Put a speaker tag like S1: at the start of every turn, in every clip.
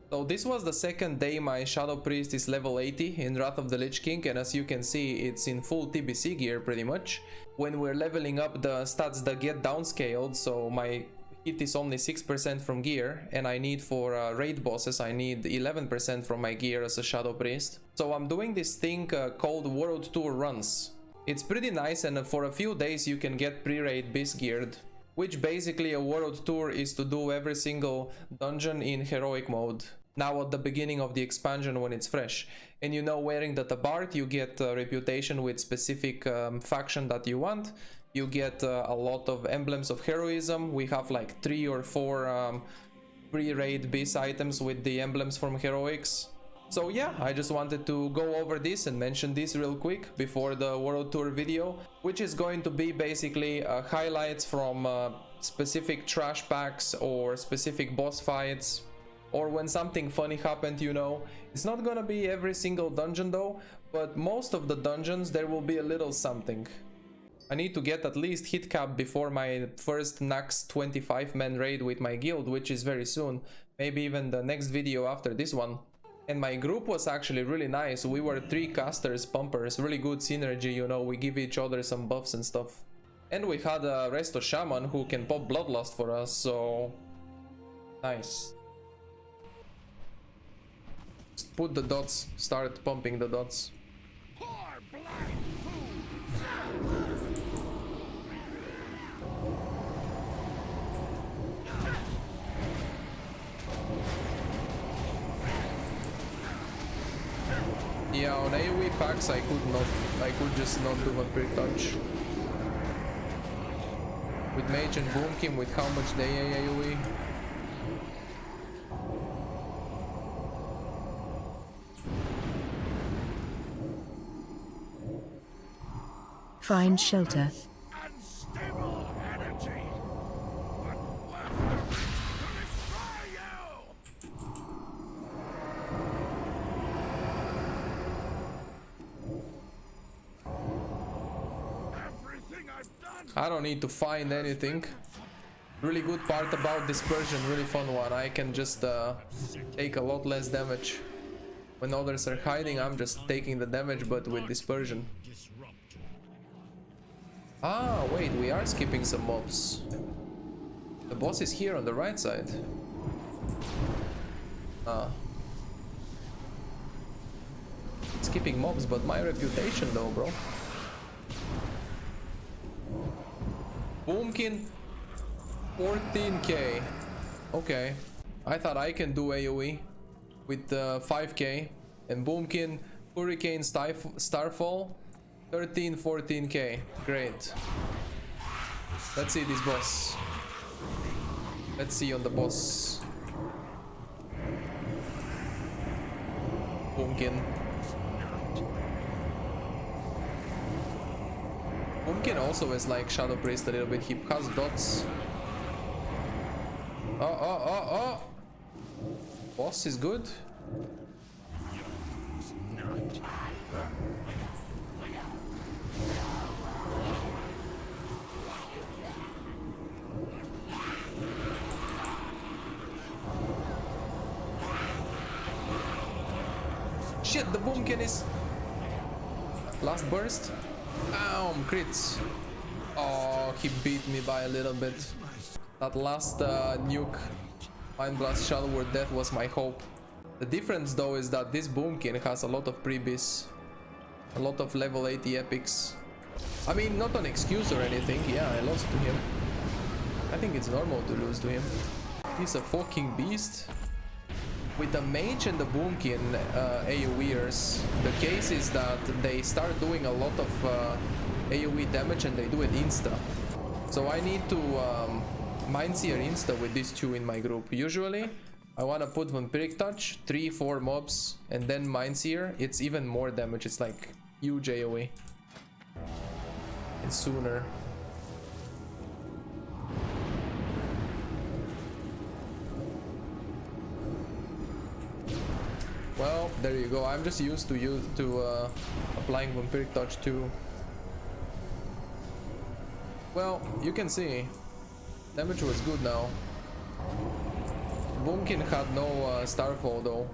S1: So this was the second day my Shadow Priest is level 80 in Wrath of the Lich King, and as you can see it's in full TBC gear pretty much. When we're leveling up, the stats that get downscaled, so my hit is only 6% from gear, and I need for raid bosses I need 11% from my gear as a Shadow Priest. So I'm doing this thing called World Tour runs. It's pretty nice, and for a few days you can get pre-raid beast geared, which basically a world tour is to do every single dungeon in heroic mode. Now at the beginning of the expansion when it's fresh. And you know, wearing the tabard you get a reputation with specific faction that you want. You get a lot of emblems of heroism. We have like 3 or 4 pre-raid beast items with the emblems from heroics. So yeah, I just wanted to go over this and mention this real quick before the World Tour video, which is going to be basically highlights from specific trash packs or specific boss fights, or when something funny happened, you know. It's not gonna be every single dungeon though, but most of the dungeons there will be a little something. I need to get at least hit cap before my first Nax 25-man raid with my guild, which is very soon, maybe even the next video after this one. And my group was actually really nice. We were 3 casters, pumpers, really good synergy, you know, we give each other some buffs and stuff. And we had a Resto Shaman who can pop Bloodlust for us, so nice. Just put the dots, start pumping the dots. Yeah, on AoE packs I could just not do Vampiric Touch. With Mage and Boomkin, with how much they AoE.
S2: Find shelter.
S1: I don't need to find anything. Really good part about dispersion, really fun one. I can just take a lot less damage. When others are hiding, I'm just taking the damage, but with dispersion. Ah, wait, we are skipping some mobs. The boss is here on the right side. Ah. Skipping mobs, but my reputation though, bro. Boomkin, 14k. Okay, I thought I can do AoE with 5k. And Boomkin, Hurricane, Starfall, 14k. Great. Let's see this boss. Let's see on the boss. Boomkin. Boomkin also is like Shadow Priest a little bit. He has dots. Oh. Boss is good. Shit, the Boomkin is... Last burst. Bam, crits. Oh, he beat me by a little bit. That last nuke, Mind Blast Shadow Word Death, was my hope. The difference though is that this Boomkin has a lot of prebies, a lot of level 80 epics. I mean, not an excuse or anything. Yeah, I lost to him. I think it's normal to lose to him. He's a fucking beast. With the Mage and the Boomkin AoEers, the case is that they start doing a lot of AoE damage and they do it insta. So I need to Mindseer insta with these two in my group. Usually I want to put Vampiric Touch, 3-4 mobs, and then Mindseer. It's even more damage, it's like huge AoE. And sooner. Well, there you go. I'm just used to applying Vampiric Touch too. Well, you can see damage was good now. Boomkin had no Starfall though.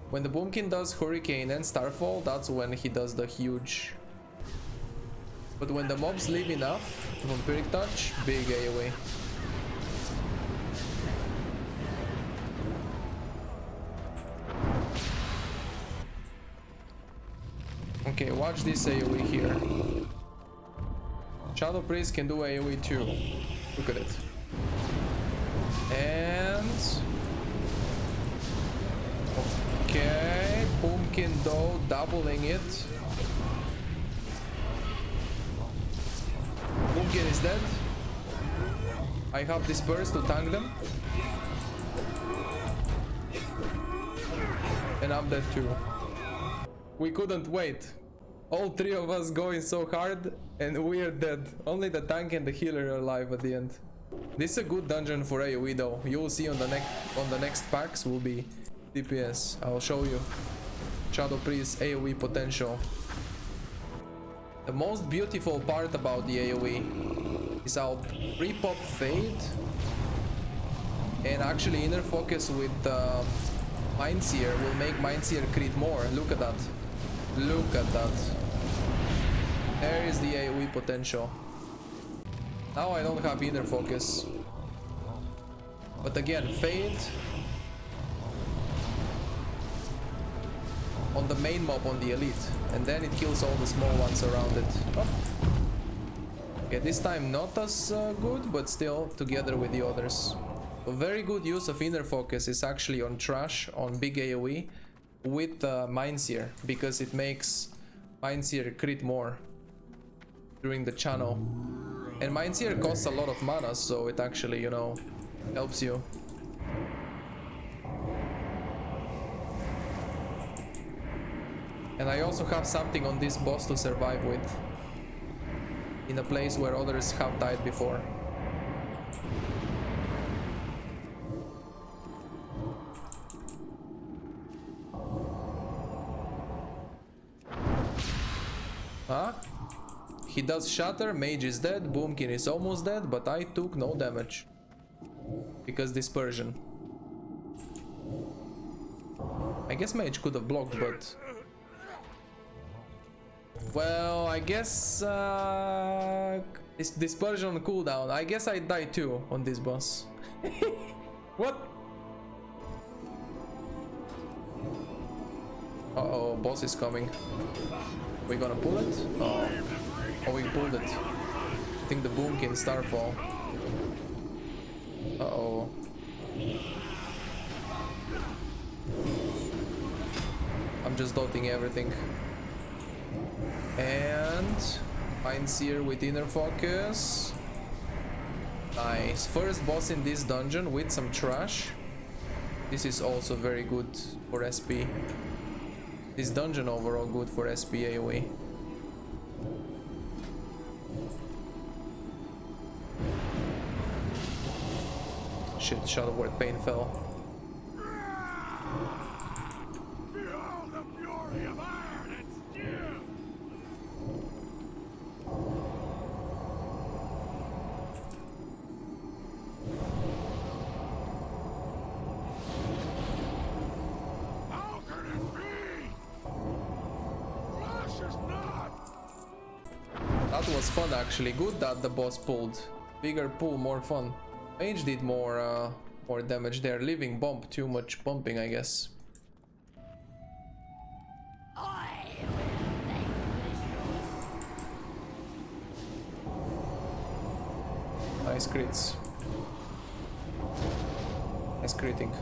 S1: When the Boomkin does Hurricane and Starfall, that's when he does the huge. But when the mobs leave enough, Vampiric Touch, big AoE. Okay, watch this AoE here. Shadow Priest can do AoE too. Look at it. And... okay, Pumpkin though, doubling it. Pumpkin is dead. I have Disperse to tank them. And I'm dead too. We couldn't wait. All three of us going so hard and we're dead. Only the tank and the healer are alive at the end. This is a good dungeon for AoE though. You'll see on the next packs will be DPS. I'll show you. Shadow Priest AoE potential. The most beautiful part about the AoE is how pre-pop Fade and actually Inner Focus with Mindseer will make Mindseer crit more. Look at that. Look at that. There is the AoE potential. Now I don't have Inner Focus. But again, Fade on the main mob on the elite, and then it kills all the small ones around it. Oh. Okay, this time not as good, but still together with the others. A very good use of Inner Focus is actually on Trash, on big AoE, with Mindseer, because it makes Mindseer crit more during the channel. And Mindseer costs a lot of mana, so it actually, you know, helps you. And I also have something on this boss to survive with, in a place where others have died before. Huh? He does Shatter, Mage is dead, Boomkin is almost dead, but I took no damage. Because Dispersion. I guess Mage could have blocked, but... well, I guess... it's Dispersion cooldown. I guess I die too on this boss. What? Uh-oh, boss is coming. We gonna pull it? Oh. Oh, we pulled it. I think the Boomkin Starfall. Uh-oh. I'm just dotting everything. And... Mindseer with Inner Focus. Nice. First boss in this dungeon with some trash. This is also very good for SP. This dungeon overall good for SP AoE. Shit, Shadow Word Pain fell.
S3: Behold the fury of iron and steel! How can it be? Flash is not!
S1: That was fun actually. Good that the boss pulled. Bigger pull, more fun. Mage did more damage there. Living bump, too much bumping, I guess. Nice crits. Nice critting.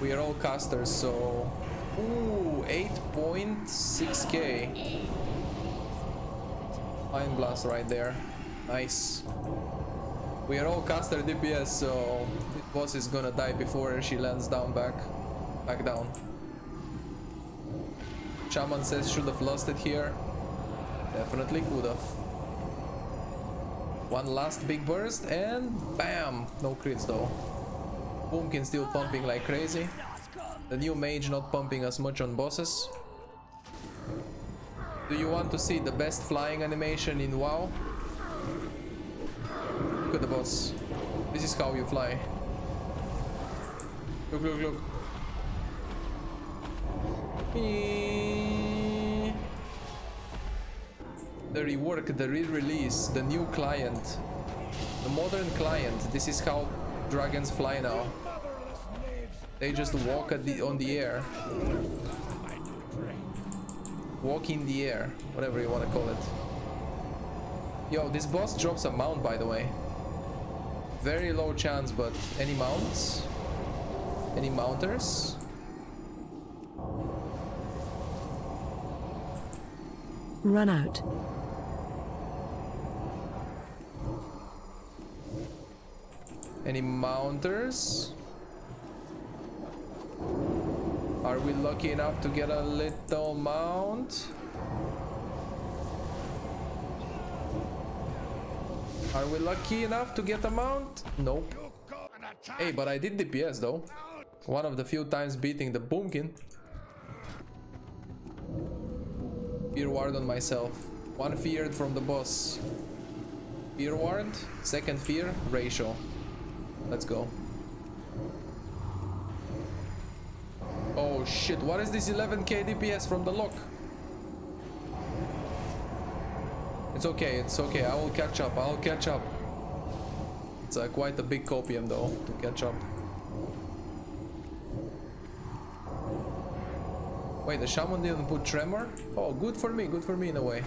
S1: We are all casters, so... ooh, 8.6k. Fine blast right there. Nice. We are all caster DPS, so this boss is gonna die before she lands down back down. Shaman says should have lost it here. Definitely could have. One last big burst and bam! No crits though. Boomkin still pumping like crazy. The new mage not pumping as much on bosses. Do you want to see the best flying animation in WoW? Look at the boss. This is how you fly. Look, look, look. The rework, the re-release, the new client, the modern client. This is how dragons fly now. They just walk on the air. Walk in the air, whatever you want to call it. Yo, this boss drops a mount, by the way. Very low chance, but any mounts? Any mounters?
S2: Run out.
S1: Any mounters? Are we lucky enough to get a little mount? Are we lucky enough to get a mount? Nope. Hey, but I did DPS though. One of the few times beating the Boomkin. Fear ward on myself. One feared from the boss. Fear ward, second fear, ratio. Let's go. Oh shit, what is this 11k DPS from the lock? It's okay, I will catch up, I'll catch up. It's quite a big copium though, to catch up. Wait, the shaman didn't put tremor? Oh, good for me in a way.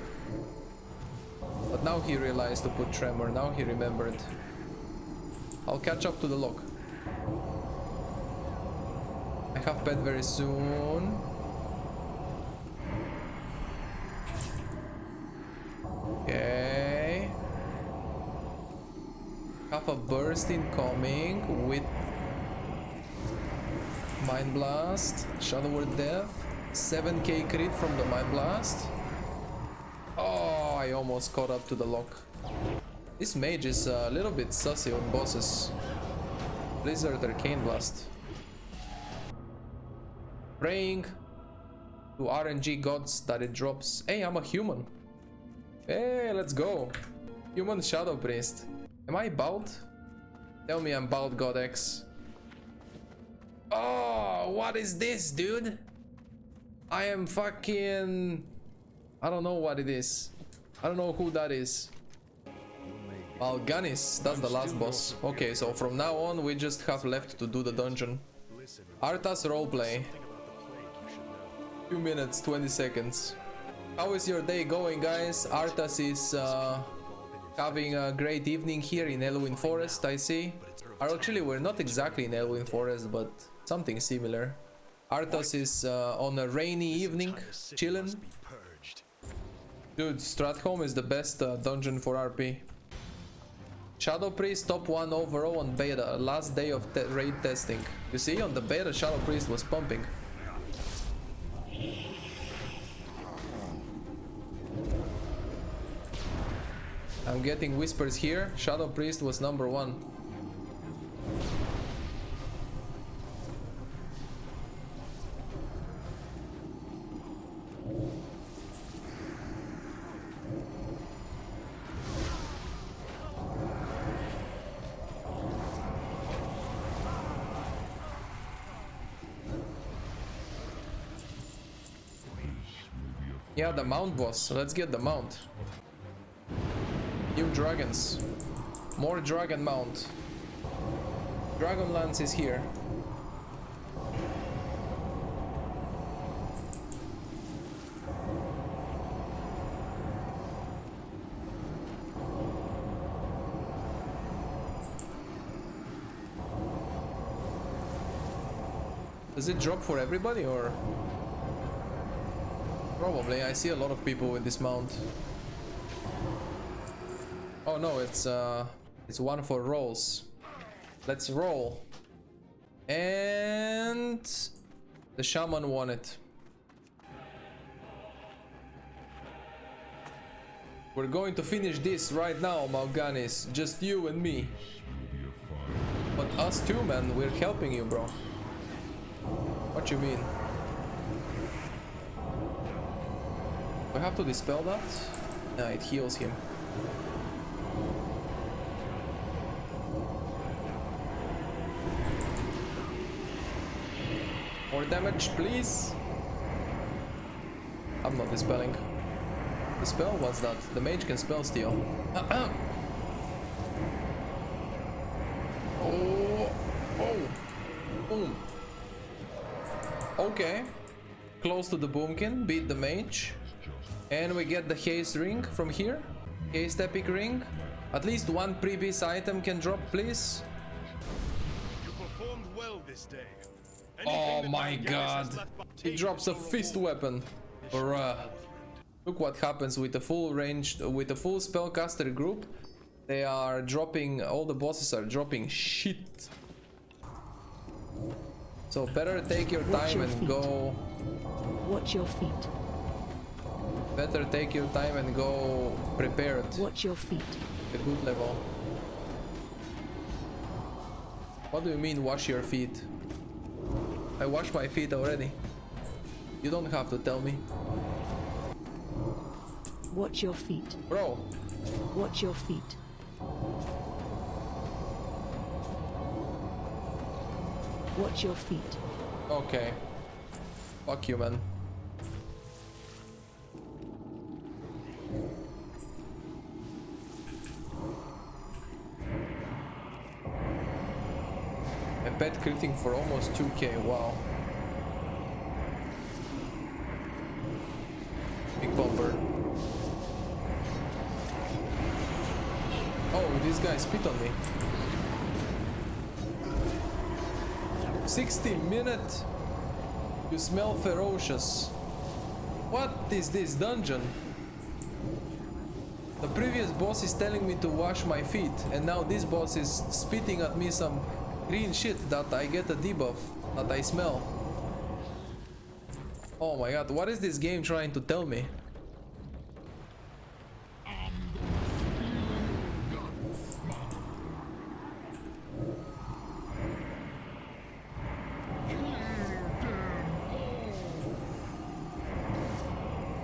S1: But now he realized to put tremor, now he remembered. I'll catch up to the lock. I have pet very soon. Okay. Have a burst incoming with Mind Blast, Shadow Word Death, 7k crit from the Mind Blast. Oh, I almost caught up to the lock. This mage is a little bit sussy on bosses. Blizzard Arcane Blast. Praying to RNG gods that it drops. Hey, I'm a human. Hey, let's go. Human Shadow Priest. Am I bald? Tell me I'm bald, God X. Oh, what is this, dude? I am fucking... I don't know what it is. I don't know who that is. Mal'Ganis, that's the last boss. Okay, so from now on we just have left to do the dungeon. Arthas roleplay. 2 minutes, 20 seconds. How is your day going, guys? Arthas is having a great evening here in Elwyn Forest, I see. Actually, we're not exactly in Elwyn Forest, but something similar. Arthas is on a rainy evening, chillin'. Dude, Stratholme is the best dungeon for RP. Shadow Priest top 1 overall on beta, last day of raid testing. You see, on the beta, Shadow Priest was pumping. I'm getting whispers here. Shadow Priest was number 1. Yeah, the mount boss. Let's get the mount. New dragons. More dragon mount. Dragonlance is here. Does it drop for everybody or? Probably. I see a lot of people with this mount. Oh no, it's one for rolls. Let's roll. And the shaman won it. We're going to finish this right now, Mal'Ganis. Just you and me. But us too, man. We're helping you, bro. What you mean? Do I have to dispel that? Nah, it heals him. More damage, please. I'm not dispelling. The spell? What's that? The mage can spell steal. Oh, oh, boom. Okay. Close to the boomkin, beat the mage. And we get the haste ring from here. Haste epic ring. At least one previous item can drop, please.
S3: You performed well this day.
S1: Oh my god. He drops a fist weapon. Bruh. Look what happens with the full ranged, with the full spellcaster group. They are dropping, all the bosses are dropping shit. So better take your time and go.
S2: Watch your feet.
S1: Better take your time and go prepared.
S2: Watch your feet.
S1: A good level. What do you mean wash your feet? I wash my feet already. You don't have to tell me.
S2: Watch your feet.
S1: Bro.
S2: Watch your feet. Watch your feet.
S1: Okay. Fuck you, man. A pet critting for almost 2k, wow. Big bumper. Oh, this guy spit on me. 60 minutes. You smell ferocious. What is this dungeon? The previous boss is telling me to wash my feet, and now this boss is spitting at me some green shit that I get a debuff, that I smell. Oh my god, what is this game trying to tell me?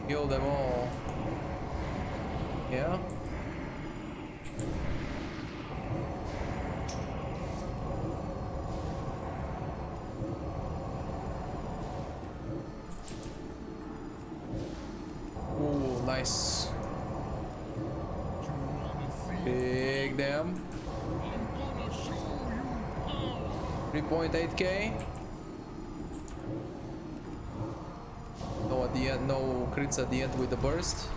S1: Kill them all. Yeah? Ooh, nice. Big damn. 3.8k. No at the end, no crits at the end with the burst.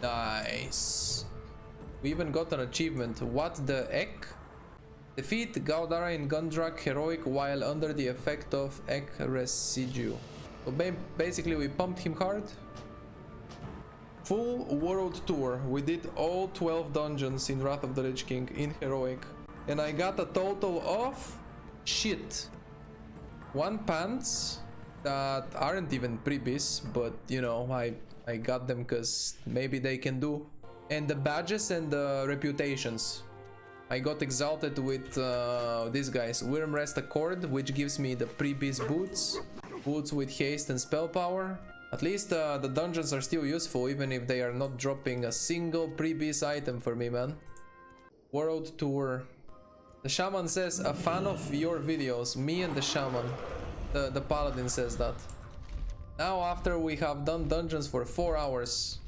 S1: Nice. We even got an achievement. What the heck? Defeat Gaudara in Gundrak heroic while under the effect of Ek residue. So basically we pumped him hard. Full world tour. We did all 12 dungeons in Wrath of the Lich King in heroic. And I got a total of shit. 1 pants that aren't even prebies, but you know, I got them because maybe they can do. And the badges and the reputations. I got exalted with these guys. Wyrmrest Accord, which gives me the prebies boots. Boots with haste and spell power. At least the dungeons are still useful, even if they are not dropping a single prebies item for me, man. World tour. The shaman says, a fan of your videos, me and the shaman. The paladin says that. Now after we have done dungeons for 4 hours,